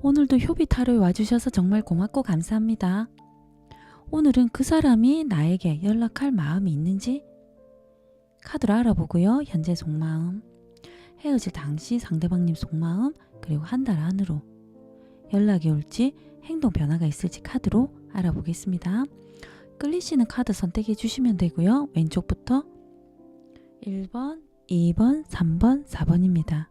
오늘도 효비 타로에 와주셔서 정말 고맙고 감사합니다. 오늘은 그 사람이 나에게 연락할 마음이 있는지 카드로 알아보고요. 현재 속마음, 헤어질 당시 상대방님 속마음, 그리고 한 달 안으로 연락이 올지 행동 변화가 있을지 카드로 알아보겠습니다. 끌리시는 카드 선택해 주시면 되고요. 왼쪽부터 1번, 2번, 3번, 4번입니다.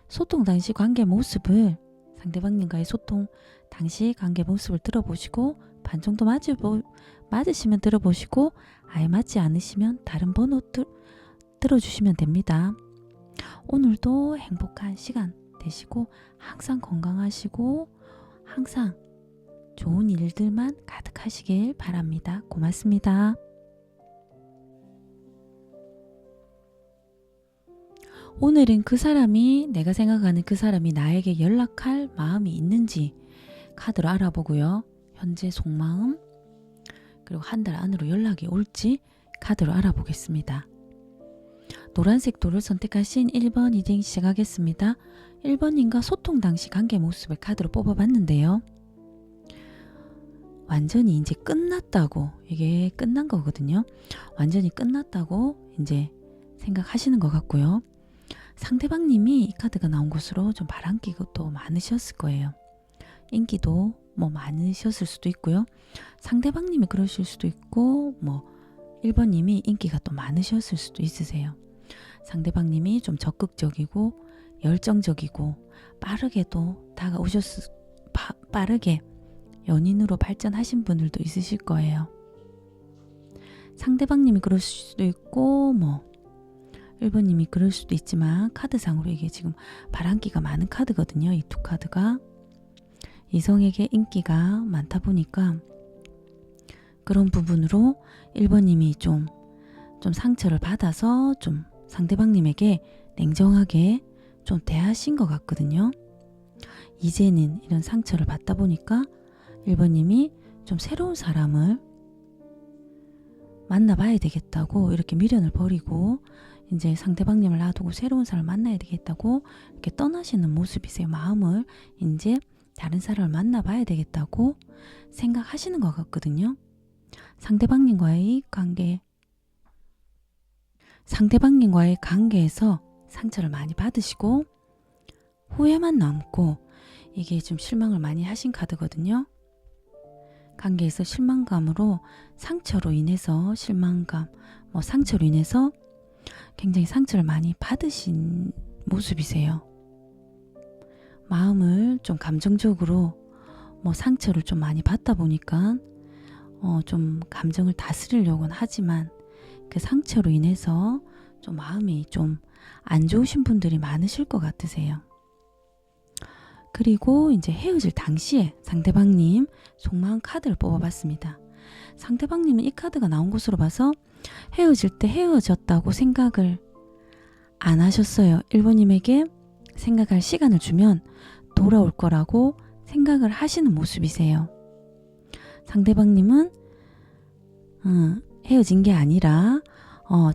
소통 당시 관계 모습을 상대방님과의 소통 당시 관계 모습을 들어보시고 반 정도 맞으시면 들어보시고 아예 맞지 않으시면 다른 번호 들어주시면 됩니다. 오늘도 행복한 시간 되시고 항상 건강하시고 항상 좋은 일들만 가득하시길 바랍니다. 고맙습니다. 오늘은 그 사람이 내가 생각하는 그 사람이 나에게 연락할 마음이 있는지 카드로 알아보고요. 현재 속마음 그리고 한 달 안으로 연락이 올지 카드로 알아보겠습니다. 노란색 돌을 선택하신 1번 리딩 시작하겠습니다. 1번님과 소통 당시 관계 모습을 카드로 뽑아봤는데요. 완전히 이제 끝났다고, 이게 끝난 거거든요. 완전히 끝났다고 이제 생각하시는 것 같고요. 상대방님이 이 카드가 나온 것으로 좀 바람기가 또 많으셨을 거예요. 인기도 뭐 많으셨을 수도 있고요. 상대방님이 그러실 수도 있고 뭐 1번님이 인기가 또 많으셨을 수도 있으세요. 상대방님이 좀 적극적이고 열정적이고 빠르게 또 빠르게 연인으로 발전하신 분들도 있으실 거예요. 상대방님이 그럴 수도 있고 뭐 1번님이 그럴 수도 있지만 카드상으로 이게 지금 바람기가 많은 카드거든요. 이 두 카드가 이성에게 인기가 많다 보니까 그런 부분으로 1번님이 좀 상처를 받아서 좀 상대방님에게 냉정하게 좀 대하신 것 같거든요. 이제는 이런 상처를 받다 보니까 1번님이 좀 새로운 사람을 만나봐야 되겠다고 이렇게 미련을 버리고 이제 상대방님을 놔두고 새로운 사람을 만나야 되겠다고 이렇게 떠나시는 모습이세요. 마음을 이제 다른 사람을 만나봐야 되겠다고 생각하시는 것 같거든요. 상대방님과의 관계에서 상처를 많이 받으시고 후회만 남고 이게 좀 실망을 많이 하신 카드거든요. 관계에서 실망감으로 상처로 인해서 상처로 인해서 굉장히 상처를 많이 받으신 모습이세요. 마음을 좀 감정적으로 상처를 좀 많이 받다 보니까 좀 감정을 다스리려고는 하지만 그 상처로 인해서 좀 마음이 좀 안 좋으신 분들이 많으실 것 같으세요. 그리고 이제 헤어질 당시에 상대방님 속마음 카드를 뽑아봤습니다. 상대방님은 이 카드가 나온 것으로 봐서 헤어질 때 헤어졌다고 생각을 안 하셨어요. 1번님에게 생각할 시간을 주면 돌아올 거라고 생각을 하시는 모습이세요. 상대방님은 헤어진 게 아니라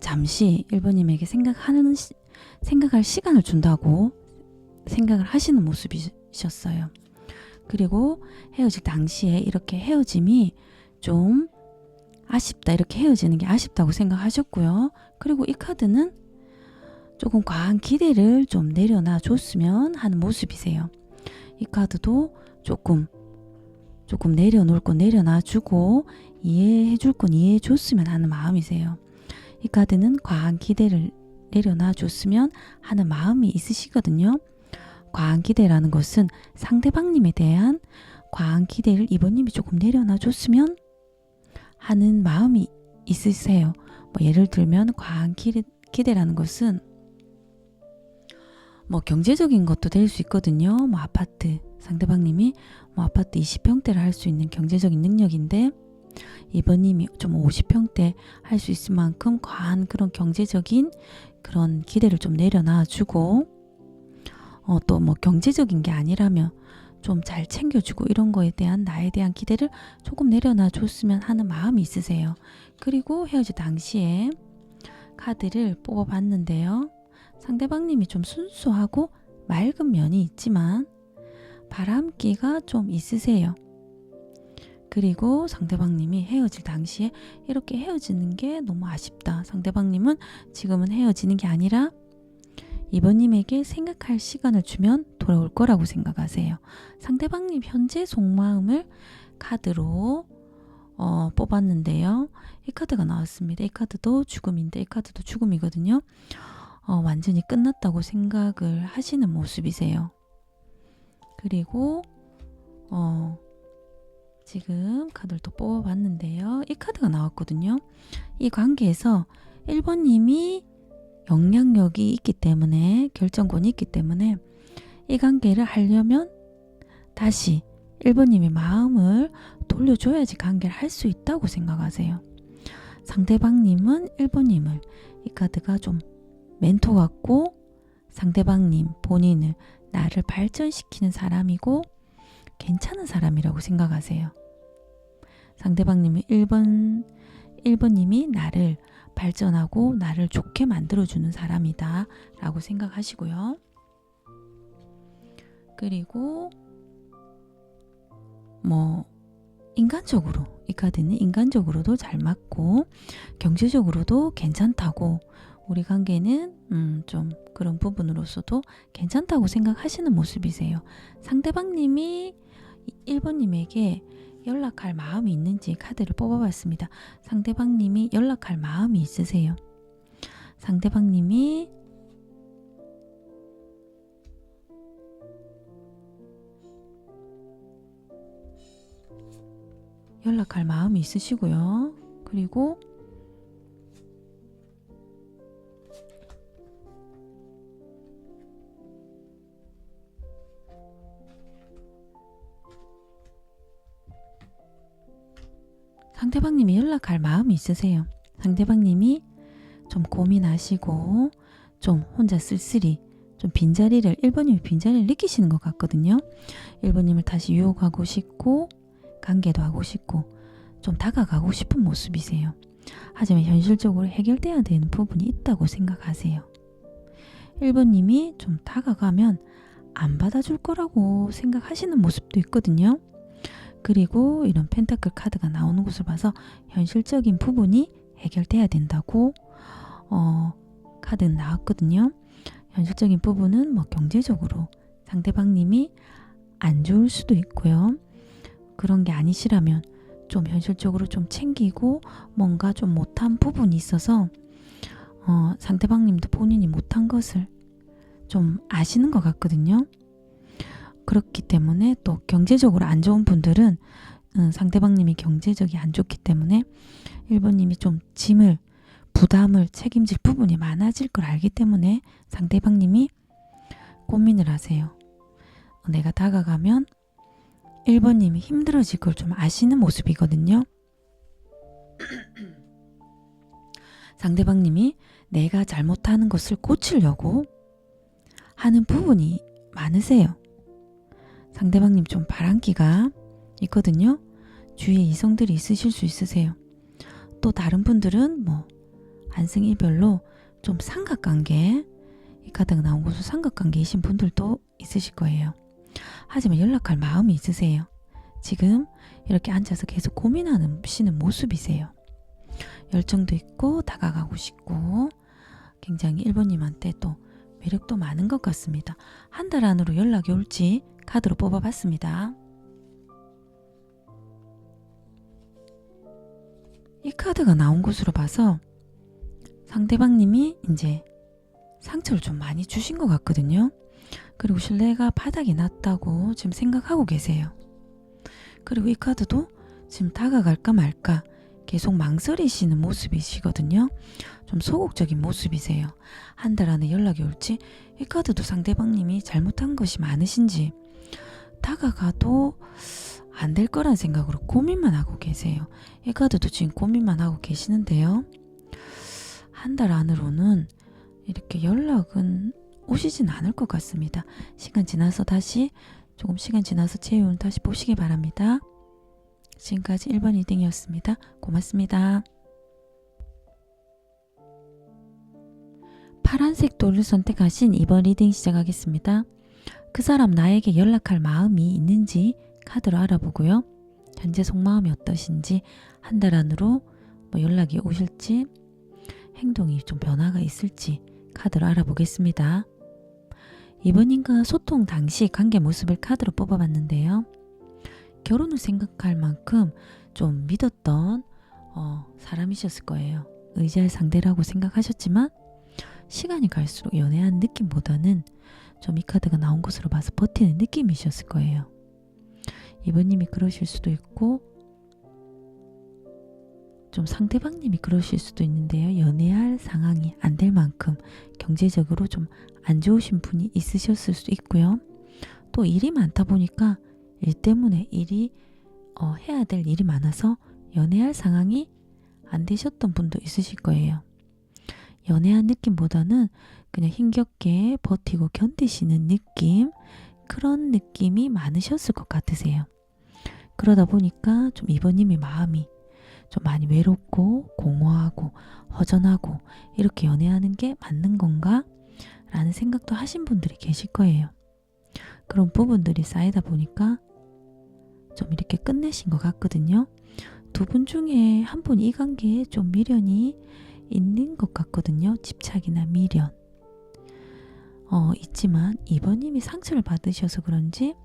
잠시 1번님에게 생각할 시간을 준다고 생각을 하시는 모습이셨어요. 그리고 헤어질 당시에 이렇게 헤어짐이 좀 아쉽다, 이렇게 헤어지는 게 아쉽다고 생각하셨고요. 그리고 이 카드는 조금 과한 기대를 좀 내려놔 줬으면 하는 모습이세요. 이 카드도 조금 내려놓을 건 내려놔 주고 이해해 줄 건 이해해 줬으면 하는 마음이세요. 이 카드는 과한 기대를 내려놔 줬으면 하는 마음이 있으시거든요. 과한 기대라는 것은 상대방님에 대한 과한 기대를 2번님이 조금 내려놔 줬으면 하는 마음이 있으세요. 예를 들면 과한 기대라는 것은 경제적인 것도 될 수 있거든요. 아파트, 상대방님이 아파트 20평대를 할 수 있는 경제적인 능력인데 2번님이 좀 50평대 할 수 있을 만큼 과한 그런 경제적인 그런 기대를 좀 내려놔 주고 또 경제적인 게 아니라면 좀 잘 챙겨주고 이런 거에 대한 나에 대한 기대를 조금 내려놔 줬으면 하는 마음이 있으세요. 그리고 헤어질 당시에 카드를 뽑아봤는데요. 상대방님이 좀 순수하고 맑은 면이 있지만 바람기가 좀 있으세요. 그리고 상대방님이 헤어질 당시에 이렇게 헤어지는 게 너무 아쉽다. 상대방님은 지금은 헤어지는 게 아니라 이번님에게 생각할 시간을 주면 돌아올 거라고 생각하세요. 상대방님 현재 속마음을 카드로 뽑았는데요. 이 카드가 나왔습니다. 이 카드도 죽음인데 이 카드도 죽음이거든요. 완전히 끝났다고 생각을 하시는 모습이세요. 그리고 지금 카드를 또 뽑아봤는데요. 이 카드가 나왔거든요. 이 관계에서 1번님이 영향력이 있기 때문에, 결정권이 있기 때문에 이 관계를 하려면 다시 1번님의 마음을 돌려줘야지 관계를 할 수 있다고 생각하세요. 상대방님은 1번님을, 이 카드가 좀 멘토 같고 상대방님 본인을, 나를 발전시키는 사람이고 괜찮은 사람이라고 생각하세요. 상대방님은 1번님이 나를 발전하고 나를 좋게 만들어주는 사람이다 라고 생각하시고요. 그리고 인간적으로, 이 카드는 인간적으로도 잘 맞고 경제적으로도 괜찮다고, 우리 관계는 좀 그런 부분으로서도 괜찮다고 생각하시는 모습이세요. 상대방님이 1번님에게 연락할 마음이 있는지 카드를 뽑아봤습니다. 상대방님이 연락할 마음이 있으세요. 상대방님이 연락할 마음이 있으시고요. 그리고 상대방님이 연락할 마음이 있으세요. 상대방님이 좀 고민하시고 좀 혼자 쓸쓸히 좀 빈자리를, 1번님이 빈자리를 느끼시는 것 같거든요. 1번님을 다시 유혹하고 싶고 관계도 하고 싶고 좀 다가가고 싶은 모습이세요. 하지만 현실적으로 해결돼야 되는 부분이 있다고 생각하세요. 1번님이 좀 다가가면 안 받아줄 거라고 생각하시는 모습도 있거든요. 그리고 이런 펜타클 카드가 나오는 것을 봐서 현실적인 부분이 해결돼야 된다고 카드는 나왔거든요. 현실적인 부분은 경제적으로 상대방님이 안 좋을 수도 있고요. 그런 게 아니시라면 좀 현실적으로 좀 챙기고 뭔가 좀 못한 부분이 있어서 상대방님도 본인이 못한 것을 좀 아시는 것 같거든요. 그렇기 때문에 또 경제적으로 안 좋은 분들은 상대방님이 경제적이 안 좋기 때문에 1번님이 좀 짐을, 부담을 책임질 부분이 많아질 걸 알기 때문에 상대방님이 고민을 하세요. 내가 다가가면 1번님이 힘들어질 걸 좀 아시는 모습이거든요. 상대방님이 내가 잘못하는 것을 고치려고 하는 부분이 많으세요. 상대방님 좀 바람기가 있거든요. 주위에 이성들이 있으실 수 있으세요. 또 다른 분들은 안승일별로 좀 삼각관계, 이 카드가 나온 곳으로 삼각관계이신 분들도 있으실 거예요. 하지만 연락할 마음이 있으세요. 지금 이렇게 앉아서 계속 고민하시는 모습이세요. 열정도 있고 다가가고 싶고 굉장히 1번님한테 또 매력도 많은 것 같습니다. 한 달 안으로 연락이 올지 카드로 뽑아봤습니다. 이 카드가 나온 곳으로 봐서 상대방님이 이제 상처를 좀 많이 주신 것 같거든요. 그리고 신뢰가 바닥이 났다고 지금 생각하고 계세요. 그리고 이 카드도 지금 다가갈까 말까 계속 망설이시는 모습이시거든요. 좀 소극적인 모습이세요. 한 달 안에 연락이 올지, 이 카드도 상대방님이 잘못한 것이 많으신지 다가가도 안 될 거란 생각으로 고민만 하고 계세요. 이 카드도 지금 고민만 하고 계시는데요. 한 달 안으로는 이렇게 연락은 오시진 않을 것 같습니다. 시간 지나서 조금 시간 지나서 제 운을 다시 보시기 바랍니다. 지금까지 1번 리딩이었습니다. 고맙습니다. 파란색 돌을 선택하신 2번 리딩 시작하겠습니다. 그 사람 나에게 연락할 마음이 있는지 카드로 알아보고요. 현재 속마음이 어떠신지, 한 달 안으로 뭐 연락이 오실지, 행동이 좀 변화가 있을지 카드로 알아보겠습니다. 이번님과 소통 당시 관계 모습을 카드로 뽑아봤는데요. 결혼을 생각할 만큼 좀 믿었던 사람이셨을 거예요. 의지할 상대라고 생각하셨지만 시간이 갈수록 연애한 느낌보다는 좀 이 카드가 나온 것으로 봐서 버티는 느낌이셨을 거예요. 이번님이 그러실 수도 있고 좀 상대방님이 그러실 수도 있는데요. 연애할 상황이 안 될 만큼 경제적으로 좀 안 좋으신 분이 있으셨을 수도 있고요. 또 일이 많다 보니까 일 때문에 해야 될 일이 많아서 연애할 상황이 안 되셨던 분도 있으실 거예요. 연애한 느낌보다는 그냥 힘겹게 버티고 견디시는 느낌, 그런 느낌이 많으셨을 것 같으세요. 그러다 보니까 좀 이번님이 마음이 좀 많이 외롭고 공허하고 허전하고 이렇게 연애하는 게 맞는 건가? 라는 생각도 하신 분들이 계실 거예요. 그런 부분들이 쌓이다 보니까 좀 이렇게 끝내신 것 같거든요. 두 분 중에 한 분이 이 관계에 좀 미련이 있는 것 같거든요. 집착이나 미련. 있지만 이번님이 상처를 받으셔서 그런지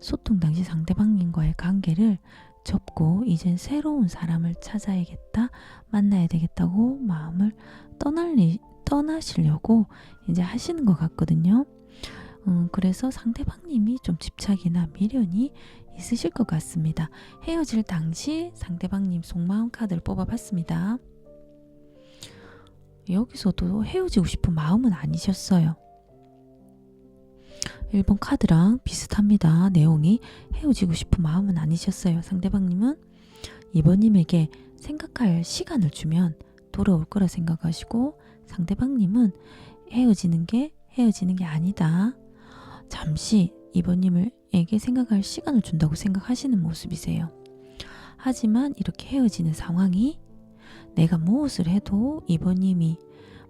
소통 당시 상대방님과의 관계를 접고 이젠 새로운 사람을 찾아야겠다, 만나야 되겠다고 마음을 떠나시려고 이제 하시는 것 같거든요. 그래서 상대방님이 좀 집착이나 미련이 있으실 것 같습니다. 헤어질 당시 상대방님 속마음 카드를 뽑아봤습니다. 여기서도 헤어지고 싶은 마음은 아니셨어요. 1번 카드랑 비슷합니다. 내용이 헤어지고 싶은 마음은 아니셨어요. 상대방님은 이번님에게 생각할 시간을 주면 돌아올 거라 생각하시고, 상대방님은 헤어지는 게 아니다, 잠시 이번님에게 생각할 시간을 준다고 생각하시는 모습이세요. 하지만 이렇게 헤어지는 상황이 내가 무엇을 해도 이번님이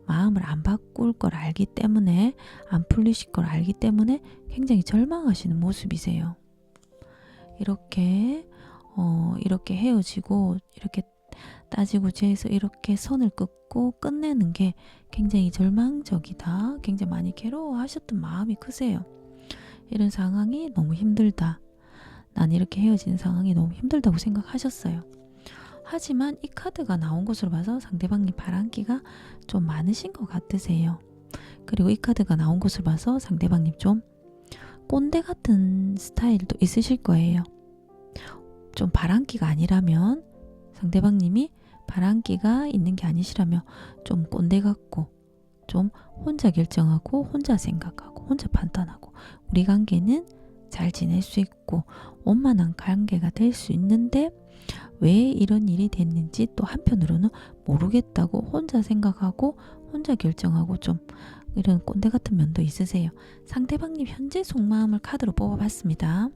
마음을 안 바꿀 걸 알기 때문에, 안 풀리실 걸 알기 때문에 굉장히 절망하시는 모습이세요. 이렇게 헤어지고 이렇게 따지고 재서 이렇게 선을 긋고 끝내는 게 굉장히 절망적이다, 굉장히 많이 괴로워하셨던 마음이 크세요. 이런 상황이 너무 힘들다, 난 이렇게 헤어지는 상황이 너무 힘들다고 생각하셨어요. 하지만 이 카드가 나온 것으로 봐서 상대방님 바람기가 좀 많으신 것 같으세요. 그리고 이 카드가 나온 것을 봐서 상대방님 좀 꼰대 같은 스타일도 있으실 거예요. 좀 바람기가 아니라면, 상대방님이 바람기가 있는 게 아니시라면 좀 꼰대 같고 좀 혼자 결정하고 혼자 생각하고 혼자 판단하고, 우리 관계는 잘 지낼 수 있고 원만한 관계가 될 수 있는데 왜 이런 일이 됐는지 또 한편으로는 모르겠다고 혼자 생각하고 혼자 결정하고 좀 이런 꼰대 같은 면도 있으세요. 상대방님 현재 속마음을 카드로 뽑아봤습니다.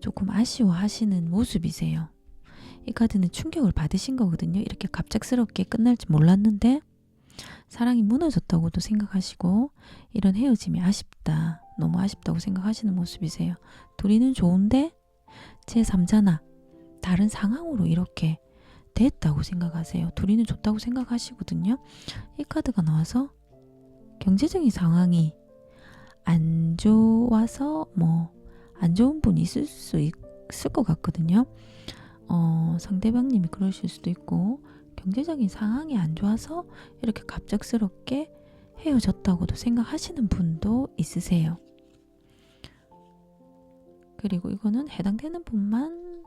조금 아쉬워하시는 모습이세요. 이 카드는 충격을 받으신 거거든요. 이렇게 갑작스럽게 끝날 줄 몰랐는데 사랑이 무너졌다고도 생각하시고, 이런 헤어짐이 아쉽다, 너무 아쉽다고 생각하시는 모습이세요. 둘이는 좋은데 제3자나 다른 상황으로 이렇게 됐다고 생각하세요. 둘이는 좋다고 생각하시거든요. 이 카드가 나와서 경제적인 상황이 안 좋아서 안 좋은 분이 있을 수 있을 것 같거든요. 상대방님이 그러실 수도 있고, 경제적인 상황이 안 좋아서 이렇게 갑작스럽게 헤어졌다고도 생각하시는 분도 있으세요. 그리고 이거는 해당되는 분만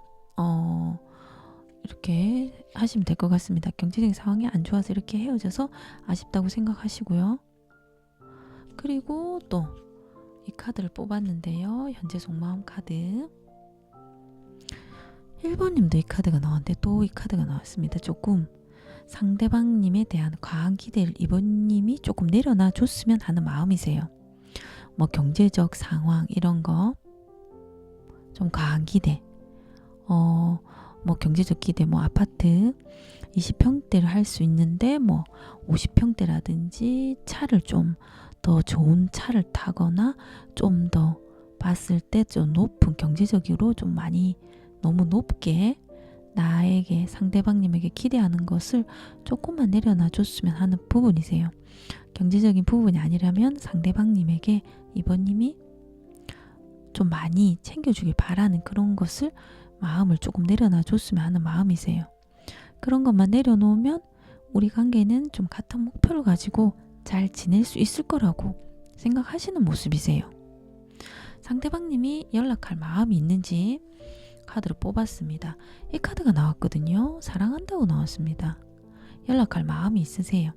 이렇게 하시면 될 것 같습니다. 경제적인 상황이 안 좋아서 이렇게 헤어져서 아쉽다고 생각하시고요. 그리고 또 이 카드를 뽑았는데요. 현재 속마음 카드 1번님도 이 카드가 나왔는데 또 이 카드가 나왔습니다. 조금 상대방님에 대한 과한 기대를 이번님이 조금 내려놔 줬으면 하는 마음이세요. 경제적 상황 이런 거 좀 과한 기대, 경제적 기대, 아파트 20평대를 할 수 있는데 50평대라든지 차를 좀 더 좋은 차를 타거나 좀 더 봤을 때 좀 높은 경제적으로 좀 많이 너무 높게 나에게 상대방님에게 기대하는 것을 조금만 내려놔 줬으면 하는 부분이세요. 경제적인 부분이 아니라면 상대방님에게 이번님이 좀 많이 챙겨주길 바라는 그런 것을 마음을 조금 내려놔 줬으면 하는 마음이세요. 그런 것만 내려놓으면 우리 관계는 좀 같은 목표를 가지고 잘 지낼 수 있을 거라고 생각하시는 모습이세요. 상대방님이 연락할 마음이 있는지 카드를 뽑았습니다. 이 카드가 나왔거든요. 사랑한다고 나왔습니다. 연락할 마음이 있으세요.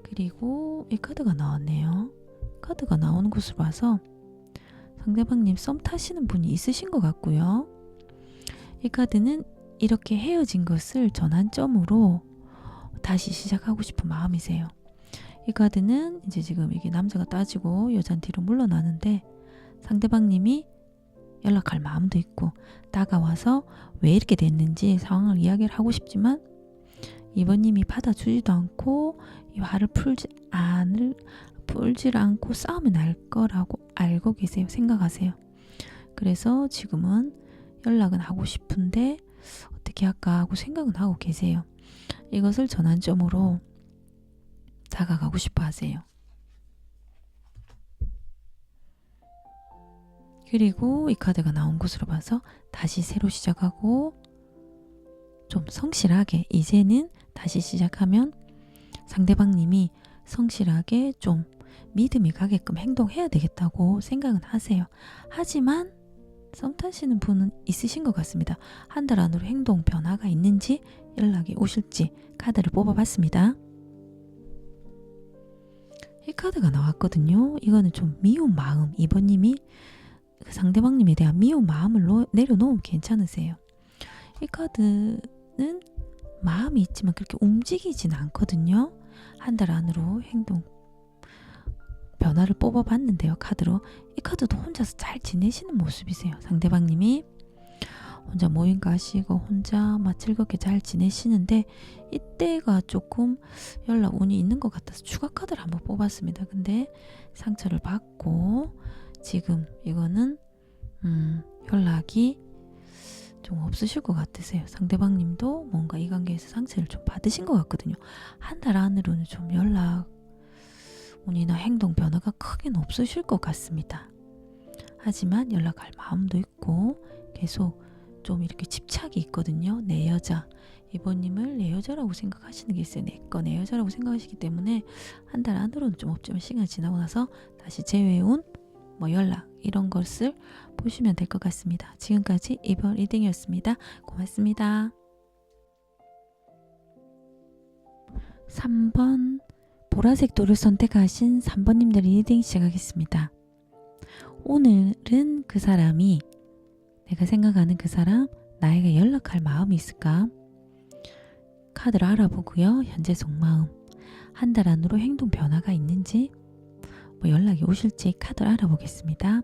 그리고 이 카드가 나왔네요. 카드가 나오는 것을 봐서 상대방님 썸 타시는 분이 있으신 것 같고요. 이 카드는 이렇게 헤어진 것을 전환점으로 다시 시작하고 싶은 마음이세요. 이 카드는 이제 지금 이게 남자가 따지고 여자는 뒤로 물러나는데 상대방님이 연락할 마음도 있고 다가와서 왜 이렇게 됐는지 상황을 이야기를 하고 싶지만 이번님이 받아주지도 않고 이 화를 풀질 않고 싸움이 날 거라고 알고 계세요. 생각하세요. 그래서 지금은 연락은 하고 싶은데 어떻게 할까 하고 생각은 하고 계세요. 이것을 전환점으로 다가가고 싶어 하세요. 그리고 이 카드가 나온 것으로 봐서 다시 새로 시작하고 좀 성실하게 이제는 다시 시작하면 상대방님이 성실하게 좀 믿음이 가게끔 행동해야 되겠다고 생각은 하세요. 하지만 썸 타시는 분은 있으신 것 같습니다. 한 달 안으로 행동 변화가 있는지 연락이 오실지 카드를 뽑아봤습니다. 이 카드가 나왔거든요. 이거는 좀 미운 마음, 이번님이 그 상대방님에 대한 미운 마음을 내려놓으면 괜찮으세요. 이 카드는 마음이 있지만 그렇게 움직이진 않거든요. 한 달 안으로 행동 변화를 뽑아봤는데요. 카드로 이 카드도 혼자서 잘 지내시는 모습이세요. 상대방님이 혼자 모임 가시고 혼자 막 즐겁게 잘 지내시는데 이때가 조금 연락 운이 있는 것 같아서 추가 카드를 한번 뽑았습니다. 근데 상처를 받고 지금 이거는 연락이 좀 없으실 것 같으세요. 상대방님도 뭔가 이 관계에서 상처를 좀 받으신 것 같거든요. 한 달 안으로는 좀 연락 운이나 행동 변화가 크게는 없으실 것 같습니다. 하지만 연락할 마음도 있고 계속 좀 이렇게 집착이 있거든요. 내 여자, 이번님을 내 여자라고 생각하시는 게 있어요. 내 여자라고 생각하시기 때문에 한 달 안으로는 좀 없지만 시간이 지나고 나서 다시 재회운 연락 이런 것을 보시면 될 것 같습니다. 지금까지 이번 리딩이었습니다. 고맙습니다. 3번 보라색 돌을 선택하신 3번님들 리딩 시작하겠습니다. 오늘은 그 사람이 내가 생각하는 그 사람 나에게 연락할 마음이 있을까? 카드를 알아보고요. 현재 속마음 한 달 안으로 행동 변화가 있는지 연락이 오실지 카드를 알아보겠습니다.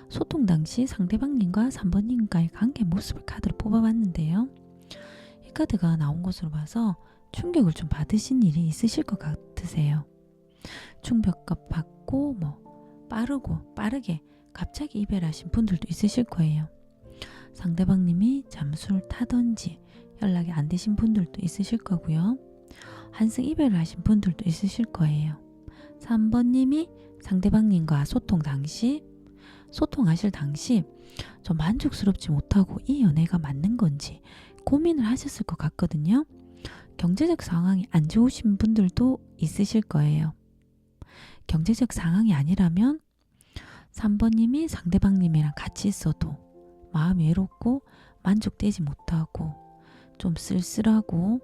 소통 당시 상대방님과 3번님과의 관계 모습을 카드를 뽑아봤는데요. 이 카드가 나온 것으로 봐서 충격을 좀 받으신 일이 있으실 것 같으세요. 충격을 받고 빠르게 갑자기 이별하신 분들도 있으실 거예요. 상대방님이 잠수를 타던지 연락이 안 되신 분들도 있으실 거고요. 한승 이별을 하신 분들도 있으실 거예요. 3번님이 상대방님과 소통하실 당시 좀 만족스럽지 못하고 이 연애가 맞는 건지 고민을 하셨을 것 같거든요. 경제적 상황이 안 좋으신 분들도 있으실 거예요. 경제적 상황이 아니라면 3번님이 상대방님이랑 같이 있어도 마음이 외롭고 만족되지 못하고 좀 쓸쓸하고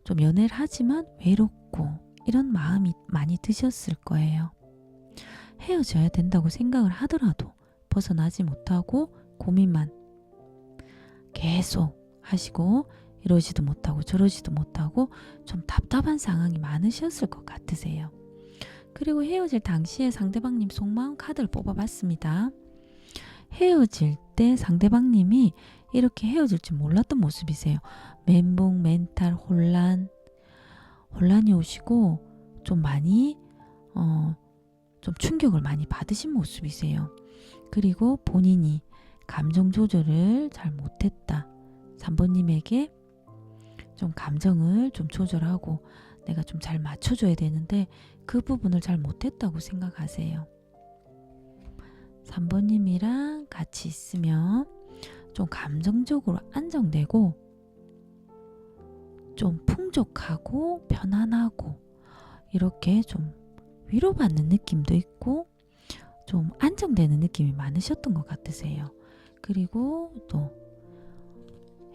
좀 연애를 하지만 외롭고 이런 마음이 많이 드셨을 거예요. 헤어져야 된다고 생각을 하더라도 벗어나지 못하고 고민만 계속 하시고 이러지도 못하고 저러지도 못하고 좀 답답한 상황이 많으셨을 것 같으세요. 그리고 헤어질 당시에 상대방님 속마음 카드를 뽑아봤습니다. 헤어질 때 상대방님이 이렇게 헤어질 줄 몰랐던 모습이세요. 멘붕, 멘탈, 혼란이 오시고 좀 많이 좀 충격을 많이 받으신 모습이세요. 그리고 본인이 감정 조절을 잘 못했다. 3번님에게 좀 감정을 좀 조절하고 내가 좀 잘 맞춰줘야 되는데 그 부분을 잘 못했다고 생각하세요. 3번님이랑 같이 있으면 좀 감정적으로 안정되고 좀 풍족하고 편안하고 이렇게 좀 위로받는 느낌도 있고 좀 안정되는 느낌이 많으셨던 것 같으세요. 그리고 또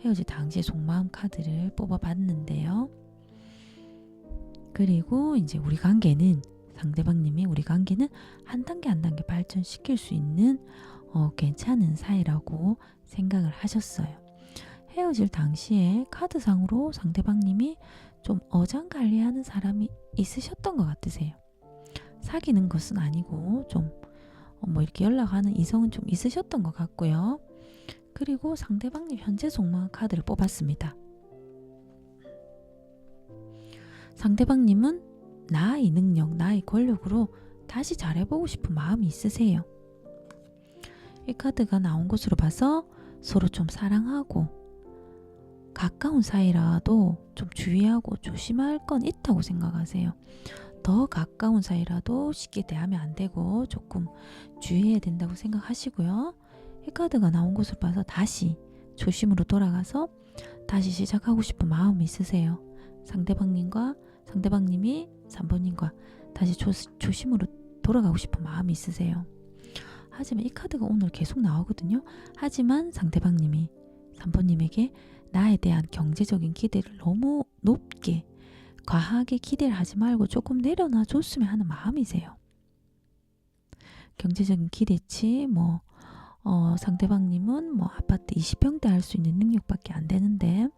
헤어질 당시의 속마음 카드를 뽑아봤는데요. 그리고 이제 우리 관계는 상대방님이 우리 관계는 한 단계 한 단계 발전시킬 수 있는 괜찮은 사이라고 생각을 하셨어요. 헤어질 당시에 카드상으로 상대방님이 좀 어장관리하는 사람이 있으셨던 것 같으세요. 사귀는 것은 아니고 좀 뭐 이렇게 연락하는 이성은 좀 있으셨던 것 같고요. 그리고 상대방님 현재 속마음 카드를 뽑았습니다. 상대방님은 나의 능력, 나의 권력으로 다시 잘해보고 싶은 마음이 있으세요. 이 카드가 나온 것으로 봐서 서로 좀 사랑하고 가까운 사이라도 좀 주의하고 조심할 건 있다고 생각하세요. 더 가까운 사이라도 쉽게 대하면 안 되고 조금 주의해야 된다고 생각하시고요. 이 카드가 나온 것을 봐서 다시 조심으로 돌아가서 다시 시작하고 싶은 마음이 있으세요. 상대방님이 3번님과 다시 조심으로 돌아가고 싶은 마음이 있으세요. 하지만 이 카드가 오늘 계속 나오거든요. 하지만 상대방님이 3번님에게 나에 대한 경제적인 기대를 너무 높게 과하게 기대를 하지 말고 조금 내려놔 줬으면 하는 마음이세요. 경제적인 기대치 상대방님은 아파트 20평대 할 수 있는 능력밖에 안 되는데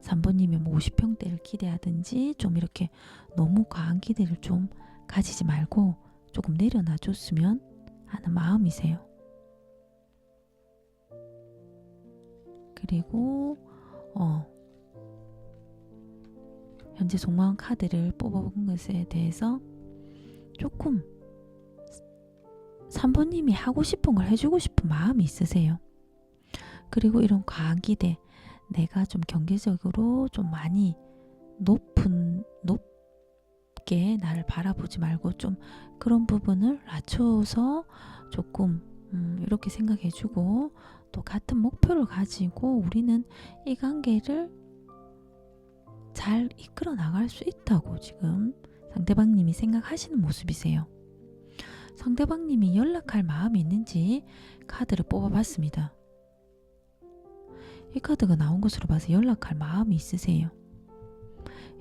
3번님이 50평대를 기대하든지 좀 이렇게 너무 과한 기대를 좀 가지지 말고 조금 내려놔 줬으면 하는 마음이세요. 그리고 현재 속마음 카드를 뽑아본 것에 대해서 조금 3번님이 하고 싶은 걸 해주고 싶은 마음이 있으세요. 그리고 이런 과한 기대, 내가 좀 경제적으로 좀 많이 높게 나를 바라보지 말고 좀 그런 부분을 낮춰서 조금 이렇게 생각해주고 또 같은 목표를 가지고 우리는 이 관계를 잘 이끌어 나갈 수 있다고 지금 상대방님이 생각하시는 모습이세요. 상대방님이 연락할 마음이 있는지 카드를 뽑아봤습니다. 이 카드가 나온 것으로 봐서 연락할 마음이 있으세요.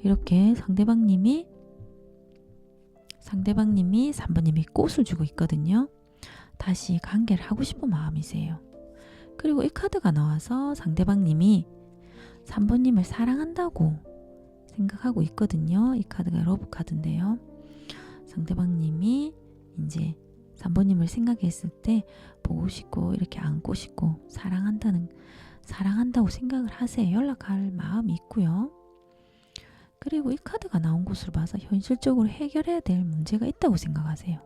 이렇게 상대방님이 3번님이 꽃을 주고 있거든요. 다시 관계를 하고 싶은 마음이세요. 그리고 이 카드가 나와서 상대방님이 3번님을 사랑한다고 생각하고 있거든요. 이 카드가 러브 카드인데요. 상대방님이 이제 3번님을 생각했을 때 보고 싶고 이렇게 안고 싶고 사랑한다고 생각을 하세요. 연락할 마음이 있고요. 그리고 이 카드가 나온 것으로 봐서 현실적으로 해결해야 될 문제가 있다고 생각하세요.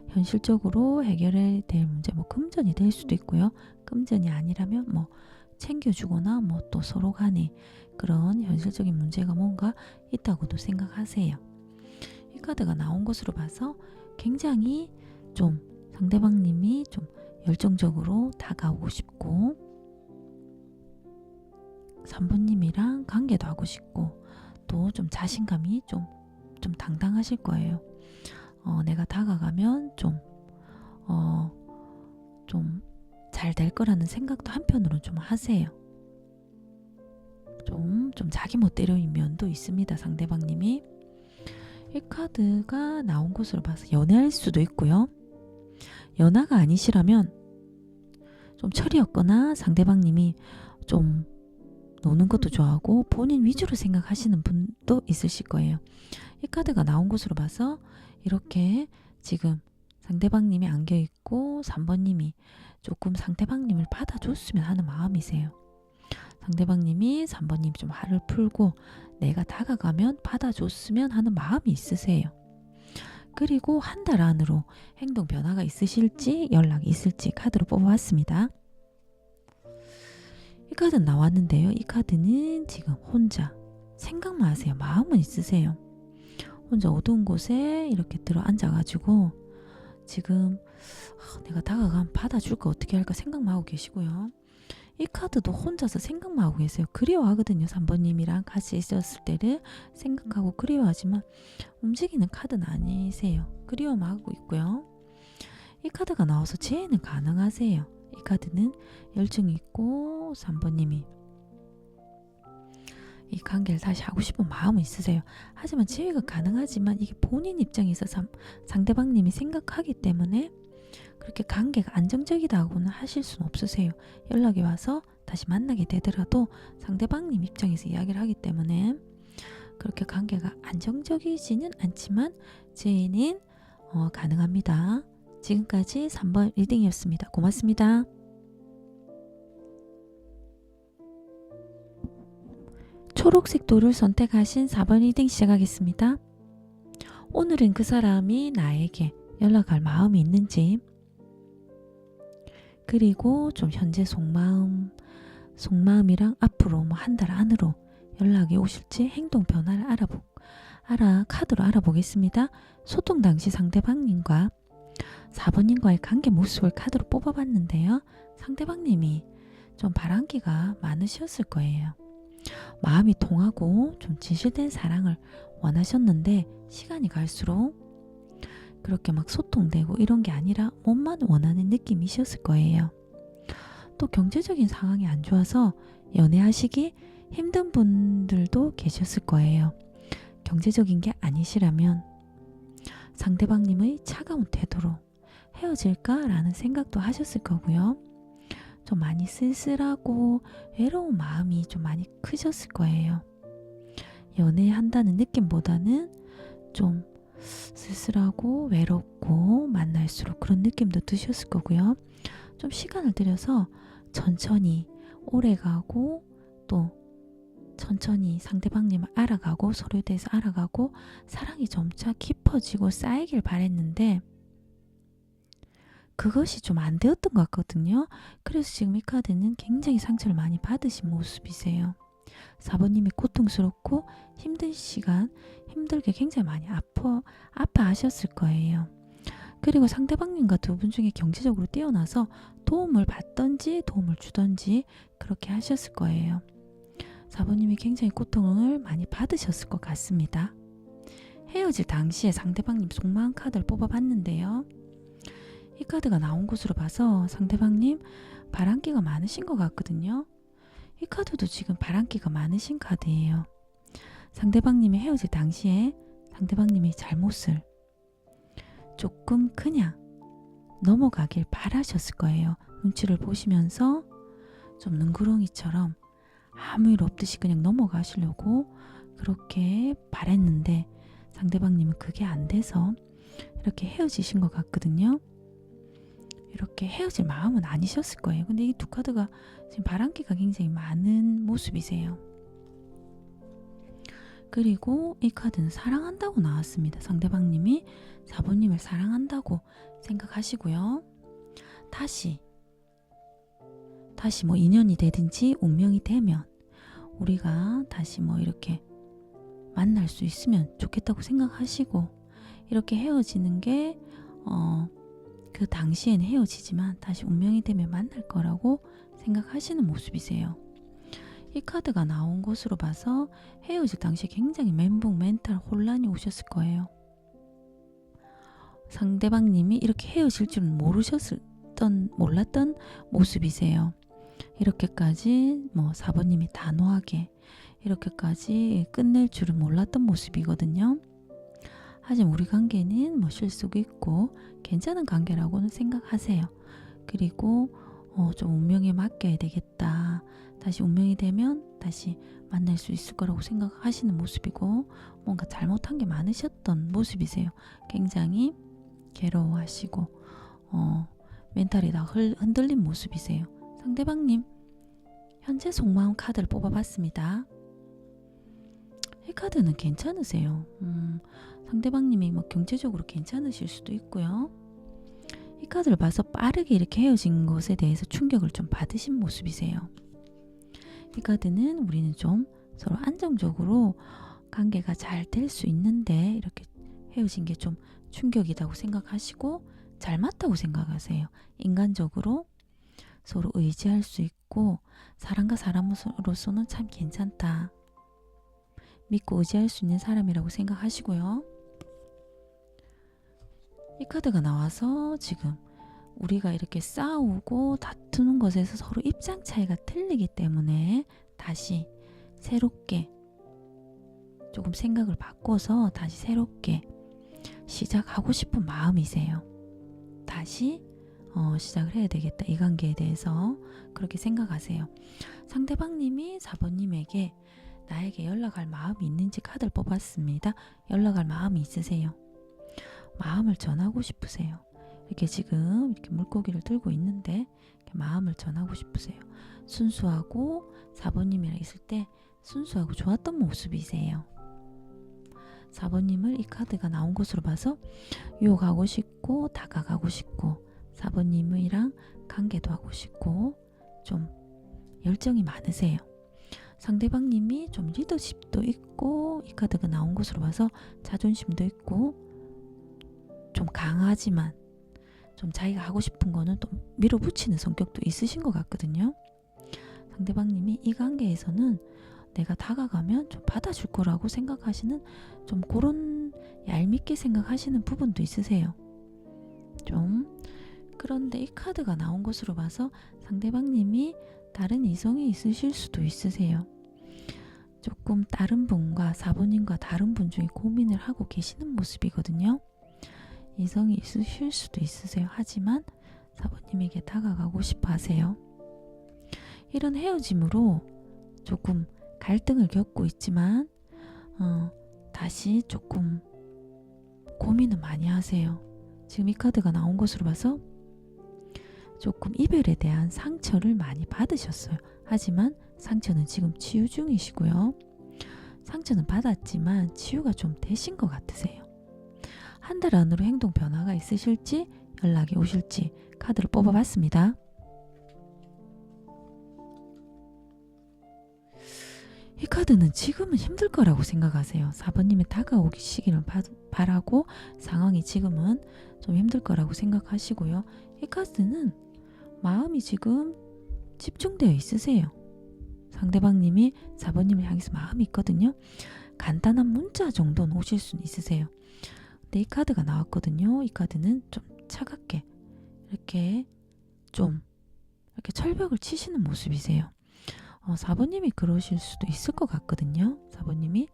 현실적으로 해결해야 될 문제, 금전이 될 수도 있고요. 금전이 아니라면 챙겨주거나 또 서로 간에 그런 현실적인 문제가 뭔가 있다고도 생각하세요. 이 카드가 나온 것으로 봐서 굉장히 좀 상대방님이 좀 열정적으로 다가오고 싶고 3번님이랑 관계도 하고 싶고 또 좀 자신감이 좀 당당하실 거예요. 내가 다가가면 좀 잘 될 거라는 생각도 한편으로는 좀 하세요. 좀 자기 멋대로인 면도 있습니다. 상대방님이. 이 카드가 나온 것으로 봐서 연애할 수도 있고요. 연하가 아니시라면 좀 철이었거나 상대방님이 좀 노는 것도 좋아하고 본인 위주로 생각하시는 분도 있으실 거예요. 이 카드가 나온 것으로 봐서 이렇게 지금 상대방님이 안겨있고 3번님이 조금 상대방님을 받아줬으면 하는 마음이세요. 상대방님이 3번님 좀 화를 풀고 내가 다가가면 받아줬으면 하는 마음이 있으세요. 그리고 한 달 안으로 행동 변화가 있으실지 연락이 있을지 카드로 뽑아봤습니다. 이 카드는 나왔는데요. 이 카드는 지금 혼자 생각만 하세요. 마음은 있으세요. 혼자 어두운 곳에 이렇게 들어 앉아가지고 지금 내가 다가가면 받아줄까 어떻게 할까 생각만 하고 계시고요. 이 카드도 혼자서 생각만 하고 계세요. 그리워하거든요. 3번님이랑 같이 있었을 때를 생각하고 그리워하지만 움직이는 카드는 아니세요. 그리워만 하고 있고요. 이 카드가 나와서 재해는 가능하세요. 이 카드는 열정이 있고 3번님이 이 관계를 다시 하고 싶은 마음은 있으세요. 하지만 재회가 가능하지만 이게 본인 입장에서 상대방님이 생각하기 때문에 그렇게 관계가 안정적이다고는 하실 수는 없으세요. 연락이 와서 다시 만나게 되더라도 상대방님 입장에서 이야기를 하기 때문에 그렇게 관계가 안정적이지는 않지만 재회는 가능합니다. 지금까지 3번 리딩이었습니다. 고맙습니다. 초록색 돌을 선택하신 4번 리딩 시작하겠습니다. 오늘은 그 사람이 나에게 연락할 마음이 있는지, 그리고 좀 현재 속마음이랑 앞으로 한 달 안으로 연락이 오실지 행동 변화를 카드로 알아보겠습니다. 소통 당시 상대방님과 4번님과의 관계 모습을 카드로 뽑아봤는데요. 상대방님이 좀 바람기가 많으셨을 거예요. 마음이 통하고 좀 진실된 사랑을 원하셨는데 시간이 갈수록 그렇게 막 소통되고 이런 게 아니라 몸만 원하는 느낌이셨을 거예요. 또 경제적인 상황이 안 좋아서 연애하시기 힘든 분들도 계셨을 거예요. 경제적인 게 아니시라면 상대방님의 차가운 태도로 헤어질까라는 생각도 하셨을 거고요. 좀 많이 쓸쓸하고 외로운 마음이 좀 많이 크셨을 거예요. 연애한다는 느낌보다는 좀 쓸쓸하고 외롭고 만날수록 그런 느낌도 드셨을 거고요. 좀 시간을 들여서 천천히 오래가고 또 천천히 상대방님을 알아가고 서로에 대해서 알아가고 사랑이 점차 깊어지고 쌓이길 바랬는데 그것이 좀 안 되었던 것 같거든요. 그래서 지금 이 카드는 굉장히 상처를 많이 받으신 모습이세요. 4번님이 고통스럽고 힘든 시간, 힘들게 굉장히 많이 아파하셨을 거예요. 그리고 상대방님과 두 분 중에 경제적으로 뛰어나서 도움을 받던지 도움을 주던지 그렇게 하셨을 거예요. 4번님이 굉장히 고통을 많이 받으셨을 것 같습니다. 헤어질 당시에 상대방님 속마음 카드를 뽑아봤는데요. 이 카드가 나온 것으로 봐서 상대방님 바람기가 많으신 것 같거든요. 이 카드도 지금 바람기가 많으신 카드예요. 상대방님이 헤어질 당시에 상대방님의 잘못을 조금 그냥 넘어가길 바라셨을 거예요. 눈치를 보시면서 좀 능구렁이처럼 아무 일 없듯이 그냥 넘어가시려고 그렇게 바랬는데 상대방님은 그게 안 돼서 이렇게 헤어지신 것 같거든요. 이렇게 헤어질 마음은 아니셨을 거예요. 근데 이 두 카드가 지금 바람기가 굉장히 많은 모습이세요. 그리고 이 카드는 사랑한다고 나왔습니다. 상대방님이 4번님을 사랑한다고 생각하시고요. 다시 뭐 인연이 되든지 운명이 되면 우리가 다시 뭐 이렇게 만날 수 있으면 좋겠다고 생각하시고 이렇게 헤어지는 게 그 당시에는 헤어지지만 다시 운명이 되면 만날 거라고 생각하시는 모습이세요. 이 카드가 나온 것으로 봐서 헤어질 당시에 굉장히 멘붕, 멘탈 혼란이 오셨을 거예요. 상대방님이 이렇게 헤어질 줄은 몰랐던 모습이세요. 이렇게까지 4번님이 단호하게 이렇게까지 끝낼 줄은 몰랐던 모습이거든요. 하지만 우리 관계는 실수도 있고 괜찮은 관계라고는 생각하세요. 그리고 좀 운명에 맡겨야 되겠다. 다시 운명이 되면 다시 만날 수 있을 거라고 생각하시는 모습이고 뭔가 잘못한 게 많으셨던 모습이세요. 굉장히 괴로워하시고 멘탈이 다 흔들린 모습이세요. 상대방님 현재 속마음 카드를 뽑아봤습니다. 이 카드는 괜찮으세요. 상대방님이 뭐 경제적으로 괜찮으실 수도 있고요. 이 카드를 봐서 빠르게 이렇게 헤어진 것에 대해서 충격을 좀 받으신 모습이세요. 이 카드는 우리는 좀 서로 안정적으로 관계가 잘 될 수 있는데 이렇게 헤어진 게 좀 충격이라고 생각하시고 잘 맞다고 생각하세요. 인간적으로 서로 의지할 수 있고 사람과 사람으로서는 참 괜찮다. 믿고 의지할 수 있는 사람이라고 생각하시고요. 이 카드가 나와서 지금 우리가 이렇게 싸우고 다투는 것에서 서로 입장 차이가 틀리기 때문에 다시 새롭게 조금 생각을 바꿔서 다시 새롭게 시작하고 싶은 마음이세요. 다시 시작을 해야 되겠다. 이 관계에 대해서 그렇게 생각하세요. 상대방님이 4번님에게 나에게 연락할 마음이 있는지 카드를 뽑았습니다. 연락할 마음이 있으세요. 마음을 전하고 싶으세요. 이렇게 지금 이렇게 물고기를 들고 있는데 이렇게 마음을 전하고 싶으세요. 순수하고 4번님이랑 있을 때 순수하고 좋았던 모습이세요. 4번님을 이 카드가 나온 것으로 봐서 유혹하고 싶고 다가가고 싶고 4번님이랑 관계도 하고 싶고 좀 열정이 많으세요. 상대방님이 좀 리더십도 있고 이 카드가 나온 것으로 봐서 자존심도 있고 좀 강하지만 좀 자기가 하고 싶은 거는 또 밀어붙이는 성격도 있으신 것 같거든요. 상대방님이 이 관계에서는 내가 다가가면 좀 받아줄 거라고 생각하시는 좀 그런 얄밉게 생각하시는 부분도 있으세요. 좀 그런데 이 카드가 나온 것으로 봐서 상대방님이 다른 이성이 있으실 수도 있으세요. 조금 다른 분과 4번님과 다른 분 중에 고민을 하고 계시는 모습이거든요. 이성이 있으실 수도 있으세요. 하지만 4번님에게 다가가고 싶어 하세요. 이런 헤어짐으로 조금 갈등을 겪고 있지만 다시 조금 고민을 많이 하세요. 지금 이 카드가 나온 것으로 봐서 조금 이별에 대한 상처를 많이 받으셨어요. 하지만 상처는 지금 치유 중이시고요. 상처는 받았지만 치유가 좀 되신 것 같으세요. 한 달 안으로 행동 변화가 있으실지 연락이 오실지 카드를 뽑아봤습니다. 이 카드는 지금은 힘들 거라고 생각하세요. 4번님의 다가오시기를 바라고 상황이 지금은 좀 힘들 거라고 생각하시고요. 이 카드는 마음이 지금 집중되어 있으세요. 상대방님이 4번님을 향해서 마음이 있거든요. 간단한 문자 정도는 오실 수는 있으세요. 근데 이 카드가 나왔거든요. 이 카드는 좀 차갑게 이렇게 좀 이렇게 철벽을 치시는 모습이세요. 4번님이 그러실 수도 있을 것 같거든요. 4번님이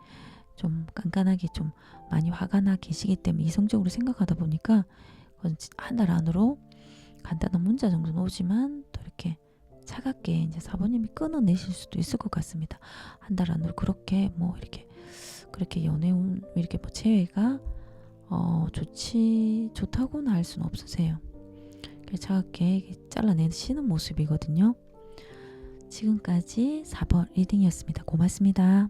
좀 깐깐하게 좀 많이 화가 나 계시기 때문에 이성적으로 생각하다 보니까 한 달 안으로 간단한 문자 정도는 오지만 또 이렇게 차갑게 이제 4번님이 끊어내실 수도 있을 것 같습니다. 한 달 안으로 그렇게 뭐 이렇게 그렇게 연애운 이렇게 뭐 재회가 좋다고는 할 수는 없으세요. 차갑게 잘라내시는 모습이거든요. 지금까지 4번 리딩이었습니다. 고맙습니다.